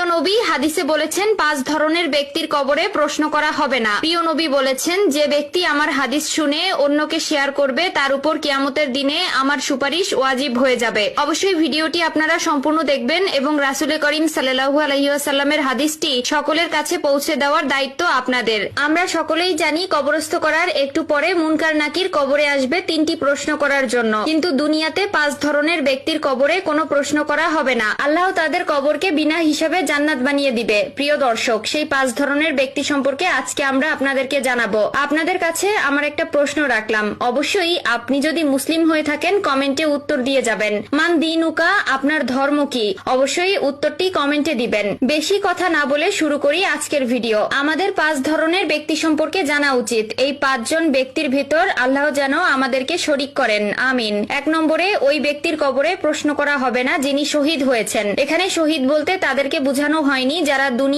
প্রিয় নবী হাদিসে বলেছেন 5 ধরনের ব্যক্তির কবরে প্রশ্ন করা হবে না। প্রিয় নবী বলেছেন, যে ব্যক্তি আমার হাদিস শুনে অন্যকে শেয়ার করবে তার উপর কিয়ামতের দিনে আমার সুপারিশ ওয়াজিব হয়ে যাবে। অবশ্যই ভিডিওটি আপনারা সম্পূর্ণ দেখবেন এবং রাসূল করিম সাল্লাল্লাহু আলাইহি ওয়াসাল্লামের হাদিসটি সকলের কাছে পৌঁছে দেওয়ার দায়িত্ব আপনাদের। আমরা সকলেই জানি কবরস্থ করার একটু পরে মুনকার নাকির কবরে আসবে 3টি প্রশ্ন করার জন্য, কিন্তু দুনিয়াতে 5 ধরনের ব্যক্তির কবরে কোনো প্রশ্ন করা হবে না। আল্লাহ তাদের কবরকে বিনা হিসাবে জান্নাত বানিয়ে দিবে। প্রিয় দর্শক, সেই 5 ধরনের ব্যক্তি সম্পর্কে আজকে আমরা আপনাদেরকে জানাবো। আপনাদের কাছে আমার একটা প্রশ্ন রাখলাম, অবশ্যই আপনি যদি মুসলিম হয়ে থাকেন কমেন্টে উত্তর দিয়ে যাবেন। মান দিনুকা, আপনার ধর্ম কি? অবশ্যই উত্তরটি কমেন্টে দিবেন। বেশি কথা না বলে শুরু করি আজকের ভিডিও। আমাদের 5 ধরনের ব্যক্তি সম্পর্কে জানা উচিত। এই 5 জন ব্যক্তির ভিতর আল্লাহ যেন আমাদেরকে শরীক করেন, আমিন। 1 নম্বরে, ওই ব্যক্তির কবরে প্রশ্ন করা হবে না যিনি শহীদ হয়েছেন। এখানে শহীদ বলতে তাদেরকে বোঝানো হয়নি যারা দুনিয়া